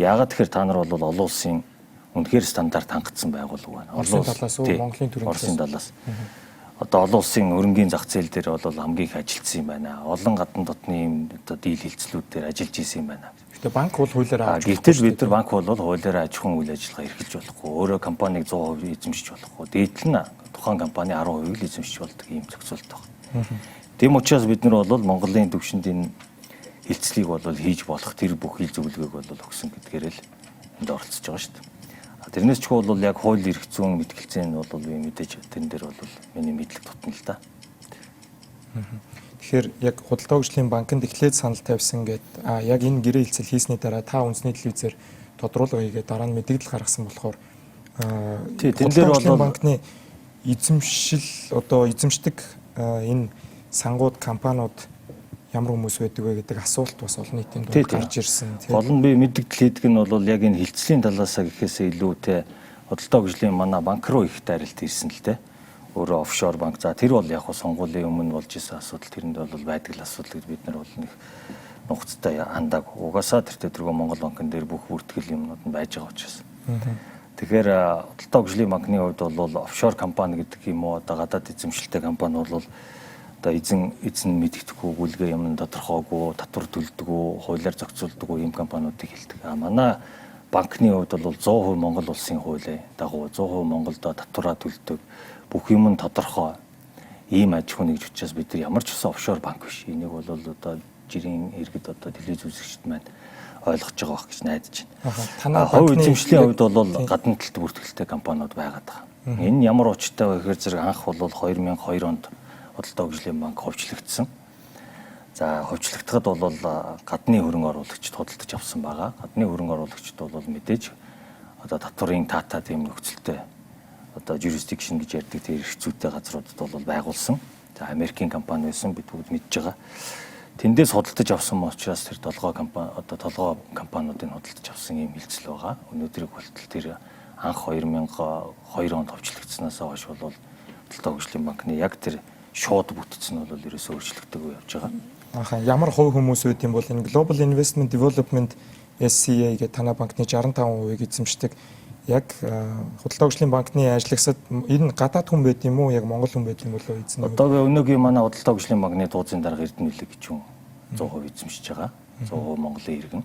Яагаад тэгэхээр та нар бол олон улсын үнэхээр стандарт хангацсан байгууллага байна. Орсын талаас уу Монголын төрийн Орсын талаас. Одоо олон улсын өрнгийн зах зээл дээр бол хамгийн их ажилласан юм байна. Олон гадна дотны юм одоо дийл хилцлүүд дээр ажиллаж исэн юм байна. Гэхдээ банк бол хуулиараа авч гэтэл бид нар банк бол хуулиараа аж ахуйн үйл ажиллагаа эрхэлж болохгүй. Өөрөө компанийг 100% эзэмшиж болохгүй. Дээдл нь тухайн компани 10% л эзэмшиж болдог юм зохицуулт байна. Тэм учраас бид нар бол Монголын төвшөнд энэ хилцлийг бол хийж болох тэр бүх хил зөвлөгөөг бол өгсөн гэдгээр л энд оролцож байгаа шүү дээ. Тэрнээс ч бол яг хууль эрх зүйн мэтгэлцээ нь бол би мэдээж тэрэн дээр бол миний мэдлэг тутна л да. Тэгэхээр яг худалдаа хөгжлийн банкнд эхлээд санал тавьсан гэд яг энэ гэрээ хэлцэл хийсний дараа та үндэсний телевизээр тодруулга хийгээд дараа нь мэдээлэл гаргасан болохоор тэн дээр бол банкны эзэмшил одоо эзэмшдэг энэ сангууд компаниуд ямар хүмүүс байдаг вэ гэдэг асуулт бас олон нийтийн дунд гарч ирсэн. Гол нь би мэддэг хэлдэг нь бол яг энэ хилцлийн талаасаа гэхээсээ илүү те худалдаа хөгжлийн манай банк руу их дайралт ирсэн л те. Өөрөө офшор банк. За тэр бол яг сонгуулийн өмнө болж исэн асуудал, тэрэнд бол байдаг л асуудал гэж бид нар бол нэг нухацтай хандаг. Угаасаа тэр төргөө Монгол банкн дээр бүх бүртгэл юмнууд нь байж байгаа учраас. Тэгэхээр худалдаа хөгжлийн банкны хувьд бол офшор компани гэдэг юм уу одоо гадаад эзэмшилтэй компани бол одоо эзэн мэддэхгүй гүйлгээ юм тодорхойгүй, татвар төлдөггүй, хуулиар зохицуулдаггүй ийм компаниудыг хэлдэг. Манай банкны хувьд бол 100% Монгол улсын хуулийг дагуу 100% Монголдо татвараа төлдөг. Бүх юм нь тодорхой. Ийм аж ахуйн гэж учраас бид нар ямар ч гэсэн офшор банк биш. Энийг бол одоо жирийн иргэд одоо телевиз үзэгчд маань ойлгож байгаа байх гэж найдаж байна. Хувь эзэмшлийн хувьд бол гадна талд бүртгэлтэй компаниуд байгаад байгаа. Энэ ямар учиртай вэ гэхээр зэрэг анх бол 2002 онд худалдаа хөгжлийн банк ховчлогдсон. За ховчлогдоход бол гадны хөрөнгө оруулагчид худалдаж авсан байгаа. Гадны хөрөнгө оруулагчид бол мэдээж одоо татварын таатаа тийм нөхцөлтэй одоо jurisdiction гэж ярьдаг тэр эрх зүйтэй газруудад бол байгуулсан. За Америкийн компани байсан бид бүгд мэдж байгаа. Тэндээс худалдаж авсан учраас тэр толгой компаниудыг худалдаж авсан юм хилцэл байгаа. Өнөөдрийг болтол тэр анх 2002 онд ховчлогдсноос хойш бол худалдаа хөгжлийн банкны яг тэр шууд бүтцэн бол ерөөсөө өөрчлөгдөв явж байгаа. Ямар хувь хүмүүс үүд юм бол энэ Global Investment Development SCA гэх танай банкны 65%-ийг эзэмшдэг. Яг худалдаа хөгжлийн банкны ажлагсад энэ гадаад хүн байд юм уу? Яг монгол хүн байд юм болоо эзэн? Одоо өнөөгийн манай худалдаа хөгжлийн банкны дууцын дарга Эрдэнэ билег гэж хүн 100% эзэмшиж байгаа. 100% Монголын иргэн.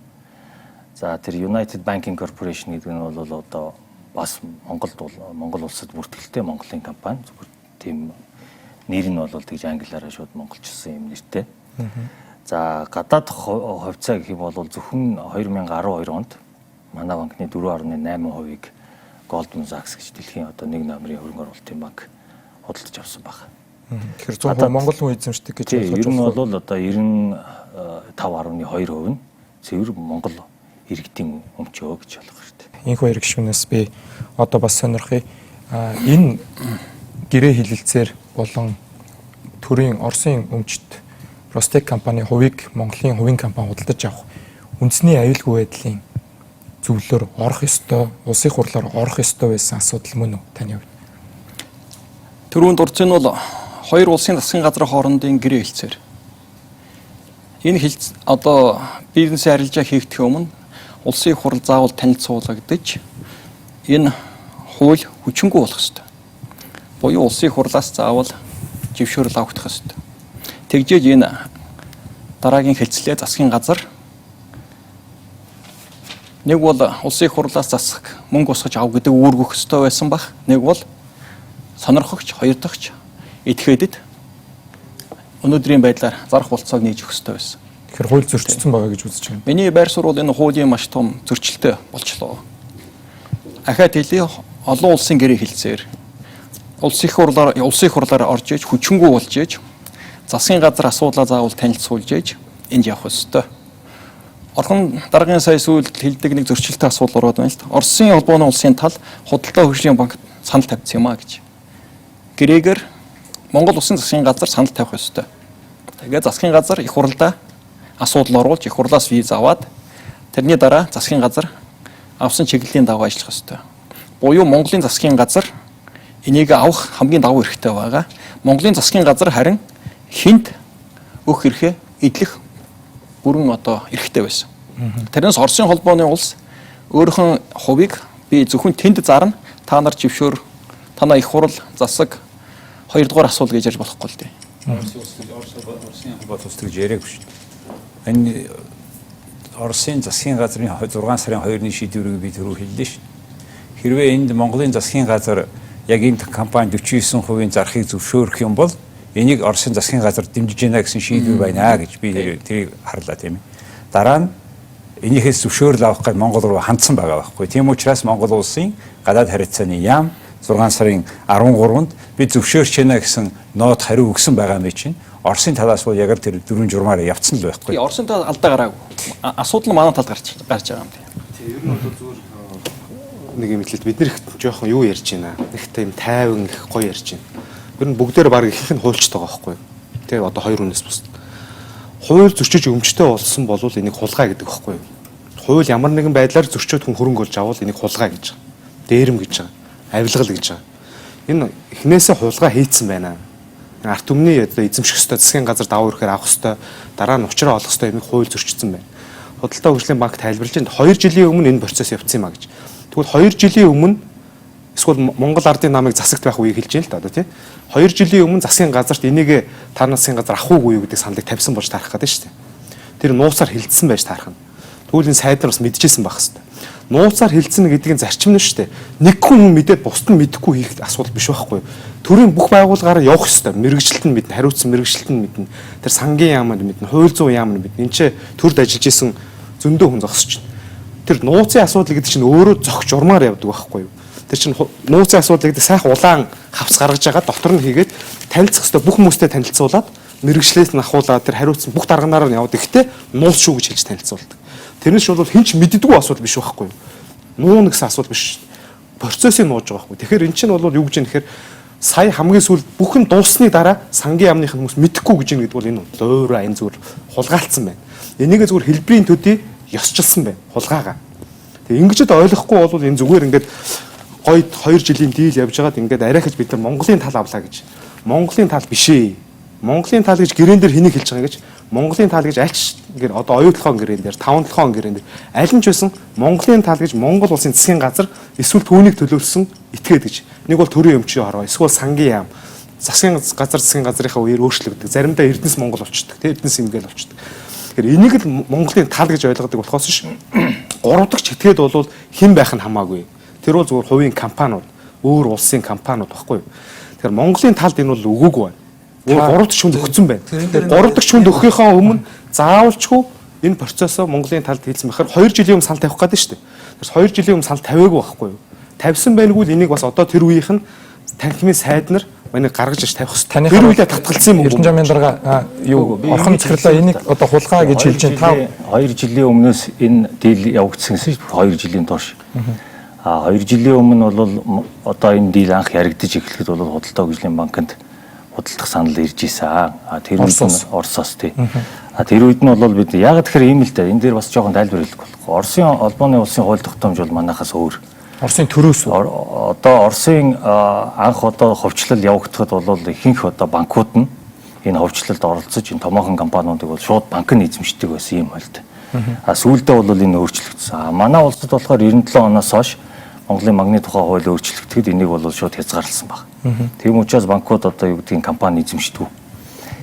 За тэр United Banking Corporation гэдэг нь бол одоо бас Монгол улсад бүртгэлтэй Монголын компани. Зүгээр тийм нэр нь бол тэгж англиараа шууд монголчилсан юм нэртэй. За гадаад хувьцаа гэх юм бол зөвхөн 2012 онд манай банкны 4.8%-ийг Goldman Sachs гэж дэлхийн одоо нэг номерын хөрөнгө оруулалтын банк худалдаж авсан байна. Тэгэхээр 100% Монгол хүн эзэмшдэг гэж ойлгож байна. Ер нь бол одоо 95.2% нь цэвэр Монгол иргэдийн өмчөө гэж ойлгох хэрэгтэй. Энэхүү хэрэг шүүнээс би одоо бас сонирхъя. Энэ гэрээ хилэлцээр болон төрийн Оросын өмчт Ростек компани хувийг Монголын хувийн компани худалдаж авах үндэсний аюулгүй байдлын зөвлөөр орох ёстой, улсын хурлаар орох ёстой байсан асуудал мөн үү таны хувьд? Түрүүнд дурдсан нь бол хоёр улсын засгийн газрын хоорондын гэрээ хэлцээр. Энэ одоо бизнесийн арилжаа хийгдэх өмнө улсын хурал заавал танилцуулагдаж энэ хууль хүчингүй болох ёстой. Буюу улсын хурлаас заавал жившөөрөл авагдах ёстой. Тэгжээж энэ дараагийн хэлцлээ засгийн газар нэг бол улсын хурлаас засах мөнгө босгож ав гэдэг үүргөх ёстой байсан баг. Нэг бол сонирхогч, хоёр дахьч этгээдэд өнөөдрийн байдлаар зарах болцоог нээж өгөх ёстой байсан. Тэгэхээр хууль зөрчилсөн байгаа гэж үзэж байна. Миний байр суурь энэ хуулийн маш том зөрчилтэй болчлоо. Ахаад хэлээ олон улсын гэрээ хэлцээр улсын хурлаар орж иж хүчингүй болж иж засгийн газар асуудлаа заавал танилцуулж иж энд явах ёстой. Орхон даргын сая сүүлд хэлдэг нэг зөрчилтэй асуудал ороод байна л да. Оросын холбооны улсын тал худалдаа хөгжлийн банк санал тавьсан юм а гэж. Гэрээгээр Монгол улсын засгийн газар санал тавих ёстой. Тэгээд засгийн газар их хурлаа асуудал оруулж их хурлаас виз аваад тэрний дараа засгийн газар авсан чиглэлийн дагуу ажиллах ёстой. Буюу Монголын засгийн газар энийг авах хамгийн давуу эрхтэй байгаа. Монголын засгийн газар харин хинт өөх эрхээ эдлэх бүрэн одоо эрхтэй байсан. Тэрнээс Оросын холбооны улс өөрийнхөө хувийг би зөвхөн тэнд зарна. Та нар жившөөр, танаа их хурал, засаг 2 дугаар асуул гэж ярьж болохгүй л дээ. Оросын холбоот улс гэж яриаг биш. Энэ Оросын засгийн газрын 6 сарын 2-ны шийдвэрийг би түрүү хэллээ шүү. Хэрвээ энд Монголын засгийн газар яг энэ компани 49% зарахыг зөвшөөрөх юм бол энийг Оросын засгийн газар дэмжиж байна гэсэн шийдвэр байна гэж би тэрийг харлаа тийм ээ. Дараа нь энийхээс зөвшөөрөл авах гэж Монгол руу хандсан байгаа байхгүй. Тийм учраас Монгол улсын гадаад харилцааны яам 6 сарын 13-нд би зөвшөөрч байна гэсэн нот хариу өгсөн байгаа юм чинь. Оросын талаас бол яг л тэр 4 журмаар явцсан л байхгүй. Оросын талаас алдаа гараагүй. Асуудал нь манай талд гарч байгаа юм тийм. Ер нь бол зүгээр нэг юм хэлээд бид нэр их жоохон юу ярьж байна. Их тийм тайван их гоё ярьж байна. Ер нь бүгдээр баг их нь хуульчтай байгаа байхгүй. Тэгээ одоо 2 хүнээс бус. Хууль зөрчиж өмчтэй болсон бол энийг хулгай гэдэг байхгүй. Хууль ямар нэгэн байдлаар зөрчөөд хүн хөрөнгө олж авал энийг хулгай гэж байгаа. Дээрэм гэж байгаа. Авилгал гэж байгаа. Энэ эхнээсээ хулгай хийцэн байна. Арт түмний одоо эзэмших ёстой засгийн газар даваа өрөхээр авах ёстой. Дараа нь учраа олох ёстой юмыг хууль зөрчсөн байна. Худалдаа хөгжлийн банк тайлбарлаж байна. 2 жилийн өмнө энэ процесс явцсан юм а гэж. Тэгвэл 2 жилийн өмнө эсвэл Монгол ардын намыг засагт байх үеийг хэлж байна л да одоо тийм. 2 жилийн өмнө засгийн газарт энийг танаас засгийн газар авах уугүй юу гэдэг саналыг тавьсан болж таарах гэдэг шүү дээ. Тэр нууцаар хилцсэн байж таарах нь. Тэгвэл энэ сайд нар бас мэдчихсэн байх хэвээр. Нууцаар хилцэн гэдэг нь зарчим нь шүү дээ. Нэг хүн мэдээд бусд нь мэдэхгүй хийх асуудал биш байхгүй. Төрийн бүх байгууллагаараа явах ёстой. Мэргэжилт нь мэднэ, хариуцсан мэргэжилт нь мэднэ. Тэр сангийн яамд мэднэ, хууль зүйн яамд мэднэ. Энд ч төрд ажиллаж исэн зөндөө хүн зогсож байна. Тэр нууцын асуудал гэдэг чинь өөрөө зогч урмаар явдаг байхгүй юу? Тэр чинь нууцын асуудал гэдэг сайхан улаан хавц гаргаж байгаа дотор нь хийгээд танилцах ёстой бүх хүмүүстэй танилцуулаад мэргэжлээс нь ахуулаад тэр хариуцсан бүх дарганаараа нь яваад ихтэй нууц шүү гэж хэлж танилцуулдаг. Тэрнээс бол хэн ч мэддэггүй асуудал биш байхгүй юу? Нуун гэсэн асуудал биш. Процессыг нууж байгаа байхгүй. Тэгэхээр эн чинь бол юу гэж юм тэгэхээр сая хамгийн сүүлд бүхэн дууссаны дараа сангийн яамных хүмүүс мэдэхгүй гэж юм гэдэг бол энэ өөрөө айн зүгээр хулгаалцсан байна. Энийг зүгээр хэлбэрийн төдий ёсчилсан байна. Хулгаагаа. Тэгээ ингэж ойлгохгүй бол энэ зүгээр ингээд гой 2 жилийн дийл явж байгаад ингээд арайхаж бид нар Монголын тал авлаа гэж. Монголын тал биш ээ. Монголын тал гэж гэрээн дээр хэнийг хэлж байгаа гэж Монголын тал гэж альч гэр одоо оюутлахын гэрээн дээр 5-7 гэрээн дээр аль нь ч байсан Монголын тал гэж Монгол улсын засгийн газар эсвэл түүнийг төлөөлсөн этгээд гэж. Нэг бол төрийн өмчийн хороо эсвэл сангийн яам засгийн газар засгийн газрынхаа үеэр өөрчлөгддөг. Заримдаа Эрдэнэс Монгол болчдөг. Тэ Эрдэнэс имгээл болчдөг. Тэгэхээр энийг л Монголын тал гэж ойлгодог болохоос ш 3 дахь этгээд бол хэн байх нь хамаагүй. Тэр бол зөвхөн хувийн компаниуд, өөр улсын компаниуд баггүй. Тэгэхээр Монголын талд энэ бол өгөөгүй байна. 3 дахь хүнд өгсөн байна. 3 дахь хүнд өгөхийнхаа өмнө заавалчгүй энэ процессоо Монголын талд хийсэн бахаар 2 жилийн өмнө санал тавих гэдэг шүү дээ. Тэгэхээр 2 жилийн өмнө санал тавиагүй байхгүй юу? Тавьсан байнгул энийг бас одоо тэр үеийнх нь танхимын сайд нар манийг гаргаж иж тавих хэрэгтэй. Тэр үедээ татгалцсан юм уу? Эрдэнэжмын дарга юу орхон захирлаа энийг одоо хулгай гэж хэлж байна. 2 жилийн өмнөөс энэ дийл явагдсан гэсэн шүү дээ. 2 жилийн турш. 2 жилийн өмнө бол одоо энэ дийл анх яригдж эхлэхэд бол худалдаа хөгжлийн банкнд худалдах санал ирж ийсэн. Тэр үед нь Оросоос тий. Тэр үед нь бол бид яг тэгэхээр ийм л дээ. Энэ дээр бас жоохон тайлбар хэлэх болох. Оросын албаны улсын хууль тогтоомж бол манайхаас өөр. Оросын төрөөс одоо Оросын анх одоо ховчлол явагдахад бол ихэнх одоо банкуд нь энэ ховчлолд оролцож энэ томоохон компаниудыг бол шууд банк нь эзэмшдэг байсан юм байна. Сүүлдээ бол энэ өөрчлөгдсөн. Манай улсад болохоор 97 оноос хойш Монголын магны тухай хууль өөрчлөгдөхэд энийг бол шууд хязгаарласан баг. Тийм учраас банкуд одоо юу гэдгийг компани эзэмшдэг.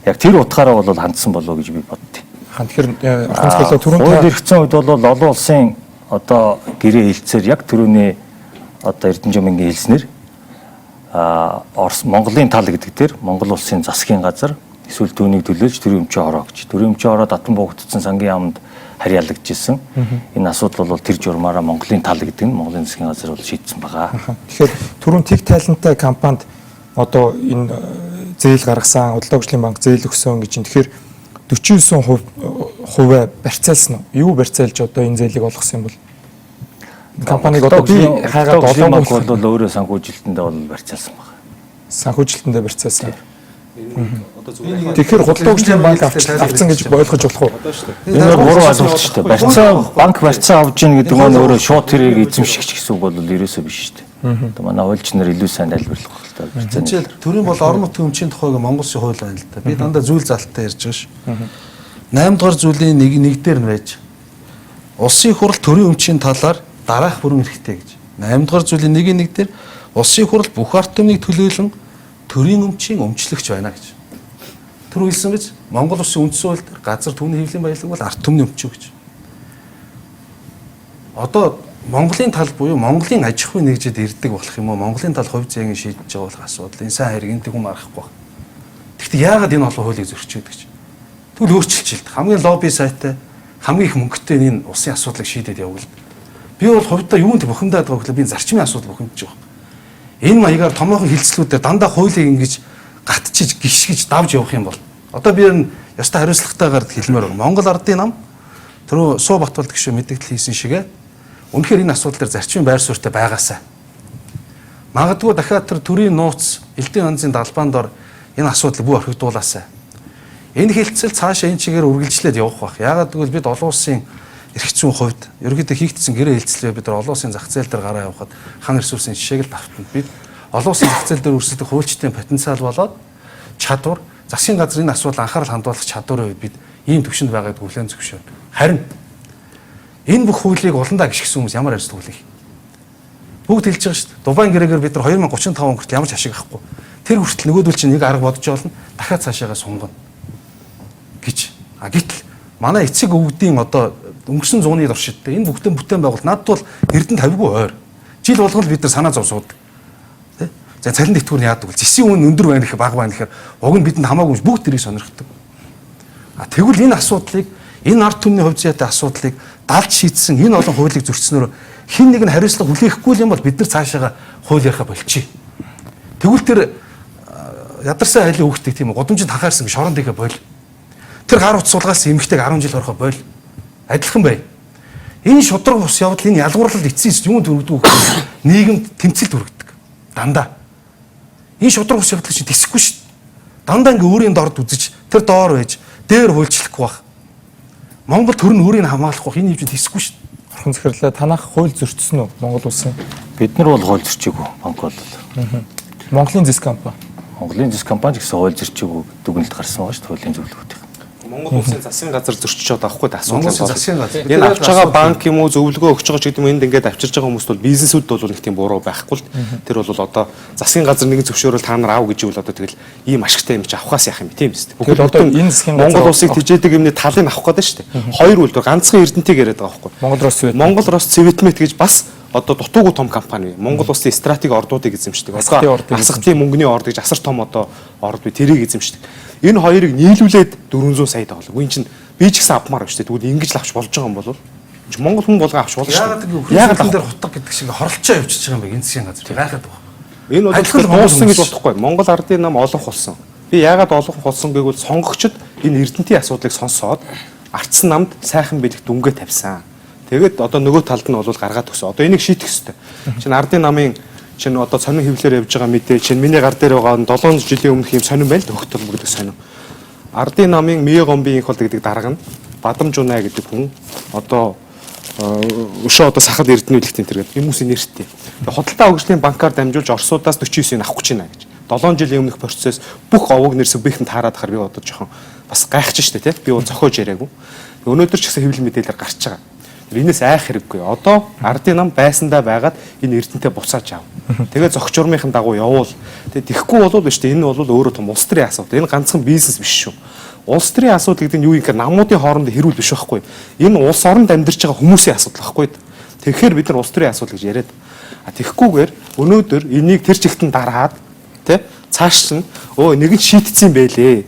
Яг тэр утгаараа бол хандсан болоо гэж би боддیں۔ Тэгэхээр орхон захирлаа түрүүн хууль эрхцэн үед бол олон улсын одоо гэрээ хэлцээр яг түрүүний одоо Эрдэнэжмийн хэлснээр Монголын тал гэдэг дээр Монгол улсын засгийн газар эсвэл түүнийг төлөөлж төрийн өмчийн хороо гэж. Төрийн өмчийн хороо татан буугдсан сангийн яамд харьяалагдчихсэн. Энэ асуудал бол тэр журмаараа Монголын тал гэдэг нь Монголын засгийн газар бол шийдсэн байгаа. Тэгэхээр түрүүн тэг тайлантай компанид одоо энэ зээл гаргасан, худалдаа хөгжлийн банк зээл өгсөн гэж юм. Тэгэхээр 49% барьцаалсан уу? Юу барьцаалж одоо энэ зээлийг олгосон юм бол? Компаниг одоо би хайгаад олон банк бол өөрөө санхүүжилтэндээ бол барьцаалсан байна. Санхүүжилтэндээ барьцаалсан. Тэгэхээр худалдаа хөгжлийн банк авсан гэж ойлгож болох уу? Энэ буруу ойлголт шүү дээ. Барьцаа банк барьцаа авж ийн гэдэг маань өөрөө шууд тэрийг эзэмшигч гэсэн үг бол ерөөсөө биш шүү дээ. Одоо манай хуульч нар илүү сайн тайлбарлах байх л та. Жишээл төрийн бол орон нутгийн өмчийн тухайг Монгол шиг хууль байна л да. Би дандаа зүйл залттай ярьж байгаа ш. 8 дугаар зүйлийн нэг дээр нь байж улсын хурал төрийн өмчийн талаар дараах бүрэн эрхтэй гэж. 8 дугаар зүйлийн нэг дээр улсын хурал бүх ард түмнийг төлөөлөн төрийн өмчийн өмчлөгч байна гэж. Тэр үйлсэн биз Монгол Улсын үндсэн хууль дээр газар түүний хэвлэлийн баялаг бол ард түмний өмчөө гэж. Одоо Монголын тал буюу Монголын аж ахуй нэгжид ирдэг болох юм уу? Монголын тал хувь зээгийн шийдэж байгаа болох асуудал. Энэ сайн хэрэг энэ хүм арахгүй байна. Гэхдээ яагаад энэ олон хуулийг зөрчиж гэдэг чинь? Тэгвэл өөрчилчихэлт. Хамгийн лобби сайтай, хамгийн их мөнгөтэй энэ улсын асуудлыг шийдээд явуул. Би бол хувьдаа юунд бухимдаад байгаа гэвэл би зарчмын асуудал бухимдаж байгаа. Энэ маягаар томоохон хилцлүүдээр дандаа хуулийг ингэж гатчиж гიშгэж давж явах юм бол одоо би энэ ёстой хариуцлагатайгаар хэлмээр байна. Монгол ардын нам түрүү Суу Батболд гişүү мэдээлэл хийсэн шигээ үнэхээр энэ асуудал дээр зарчмын байр суурьтай байгаасаа. Магадгүй дахиад тэр төрийн нууц элдийн онцын далбаанд ор энэ асуудлыг бүх орхигдуулаасаа. Энэ хилцэл цаашаа энэ чигээр үргэлжлээд явах бах. Яагаад гэвэл бид олон улсын эрх зүйн хувьд ерөнхийдөө хийгдсэн гэрээ хилцлээ бид олон улсын зах зээл дээр гараа явахад хан ресурсын жишээг л давтана. Бид олон улсын зах зээл дээр өрсөлдөх хуульчдын потенциал болоод чадвар засгийн газрын асуудал анхаарал хандуулах чадварын үед бид ийм төвшөнд байгаад хүлээн зөвшөөрнө. Харин энэ бүх хуулийг уландаа гიშгсэн хүмүүс ямар арьсдаг хүлээх. Бүгд хэлж байгаа шүү дээ. Дубайн гэрээгээр бид нар 2035 он хүртэл ямар ч ашиг авахгүй. Тэр хүртэл нөгөөдөл чинь нэг арга бодож болно. Дахиад цаашаагаа сунгана гэж. Гэтэл манай эцэг өвгдийн одоо өнгөрсөн зууны туршидтэй энэ бүхтэн бүтээн байгуул надад бол эрдэнэ тавигүй ойр. Жил болгон л бид нар санаа зов суудаг. Тэ? За цалин дэвтгүүр яадаг вэ? Зэсийн үн өндөр байна гэх бага байна гэхээр уг нь бидэнд хамаагүй бүгд тэрийг сонирхдаг. Тэгвэл энэ асуудлыг энэ ард түмний хувь заяатай асуудлыг далд шийдсэн энэ олон хуулийг зөрчснөөр хин нэг нь хариуцлага хүлээхгүй юм бол бид нар цаашаага хууль ярих болчих. Тэгвэл тэр ядарсан хайлын хүүхдийг тийм годомжинд хахаарсан шоронд ихэ бойл. Тэр гар утас суулгаас эмэгтэйг 10 жил орохоо бойл. Адилхан бай. Энэ шудраг ус явдал энэ ялгуурлалд эцсийн юм төрөгдөг нийгэмд тэмцэл төрөгдөг. Дандаа. Энэ шудраг ус явдал чинь тэсэхгүй шүү дээ. Дандаа ингээ өөрийн дорд үзэж тэр доор байж дээр хуульчлахгүй бах. Монгол төр нь өөрийг хамгаалахгүй энэ хэмжээнд тэсэхгүй шүү дээ. Орхон захирлаа танах хууль зөрчсөн үү Монгол улсын? Бид нар бол хууль зөрчээгүй банк бол. Монголын зэс компани. Монголын зэс компани ч гэсэн хууль зөрчээгүй дүгнэлт гарсан байгаа шүү дээ хуулийн зөвлөгөөтэй. Монгол улсын засгийн газар зөрчиж байгаа байхгүй асуудал. Засгийн газар. Энэ авч байгаа банк юм уу зөвлөгөө өгч байгаа ч гэдэг юм энд ингээд авчирж байгаа хүмүүст бол бизнесүүд бол нэг тийм буруу байхгүй л. Тэр бол одоо засгийн газар нэгэн зөвшөөрөл та нар аав гэж үл одоо тэгэл ийм ашигтай юм чи авахаас яах юм тийм биз дээ. Бүгд одоо энэ засгийн газар Монгол улсыг тижээдэг юмны талыг авах гэдэг шүү дээ. Хоёр үйлдвэр ганцхан эрдэнтийг яриад байгаа байхгүй. Монгол Рос Цэвитмет гэж бас одоо дутуугүй том компани. Монгол улсын стратеги ордуудыг эзэмшдэг. Асгатын мөнгөний орд гэж асар том одоо орд би тэрийг эзэмшдэг. Энэ хоёрыг нийлүүлээд 400 сая төгрөг. Энэ чинь би ч гэсэн авмаар байна шүү дээ. Тэгвэл ингэж л авч болж байгаа юм бол Монгол хүн болгон авч болно шүү дээ. Яагаад дээр хутга гэдэг шиг хоролцоо явчихж байгаа юм бэ энэ засгийн газар. Гайхаад байна. Энэ бол болсон гэж бодохгүй. Монгол ардын нам олонх болсон. Би яагаад олонх болсон гэвэл сонгогчд энэ эрдэнтийн асуудлыг сонсоод ардсан намд сайхан бэлэг дүнгээ тавьсан. Тэгээд одоо нөгөө талд нь бол гаргаад өгсөн. Одоо энийг шийдэх хэрэгтэй. Чин ардын намын чин одоо сонин хөвлөөр явж байгаа мэдээ чин миний гар дээр байгаа 7 жилийн өмнөх юм сонин байл төгтөл мөгдөг сонин. Ардын намын Мие гомбын их бол гэдэг дарга нь Бадамжунаа гэдэг хүн одоо өшөө одоо сахад эрдэнүүлэгтийн тэр гэдэг хүмүүсийн нэртэй. Худалдаа хөгжлийн банкар дамжуулж Оросуудаас 49-ийг авах гэж байна гэж. 7 жилийн өмнөх процесс бүх овог нэрс бүхэн таарад хахаар би одоо жоохон бас гайхаж штэ тий. Би бол зохиож яриаггүй. Өнөөдөр ч гэсэн хэвлэл мэдээлэлээр гарч байгаа. Энэс айх хэрэггүй. Одоо ардын нам байсандаа байгаад энэ эрдэнэтэй буцааж ав. Тэгээ зохич урмынхын дагуу явуул. Тэгээ тэхгүй болов биш дээ. Энэ бол өөрөө том улс төрийн асуудал. Энэ ганцхан бизнес биш шүү. Улс төрийн асуудал гэдэг нь юу юм гэхээр намуудын хооронд хэрүүл биш байхгүй. Энэ улс оронд амьдарч байгаа хүмүүсийн асуудал байхгүй. Тэгэхээр бид нар улс төрийн асуудал гэж яриад. Тэгэхгүйгээр өнөөдөр энийг тэр чигтэн дараад тий цааш нь нэг нь шийтцсэн байлээ.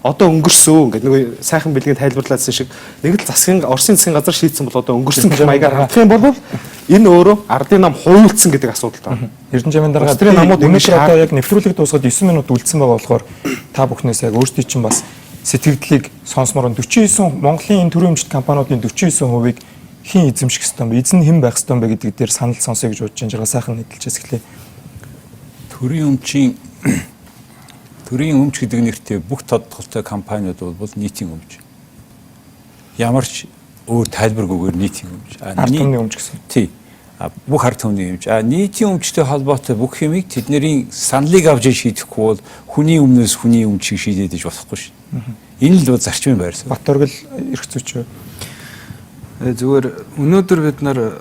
Одоо өнгөрсөн гэдэг нэг сайхан бэлгийн тайлбарлаадсан шиг нэг л Оросын засгийн газар шийдсэн бол одоо өнгөрсөн гэх маягаар хандах юм бол энэ өөрөө ардын нам хуульцсан гэдэг асуудал байна. Эрдэнэжмийн дарга өнөөдөр одоо яг нэвтрүүлэг дуусгаад 9 минут үлдсэн байгаа болохоор та бүхнээс яг өөрсдий чинь бас сэтгэлдлийг сонсмоор 49 Монголын энэ төрийн өмчт компаниудын 49%-ийг хэн эзэмших ёстой юм бэ? Эзэн хэн байх ёстой юм бэ гэдэг дээр санал сонсъё гэж бодож байгаа сайхан нийтэлжээс эхлэе. Төрийн өмч гэдэг нэртэй бүх тодтолтой компаниуд бол нийтийн өмч. Ямар ч өөр тайлбаргүйгээр нийтийн өмч. Ард түмний өмч гэсэн. Тий. Бүх ард түмний өмч. Нийтийн өмчтэй холбоотой бүх юмыг тэдний саналыг авч шийдэхгүй бол хүний өмнөөс хүний өмчийг шийдэж болохгүй шүү. Энэ л зарчмын байр суурь. Батөргөл эрх зүйч. Зүгээр өнөөдөр бид нар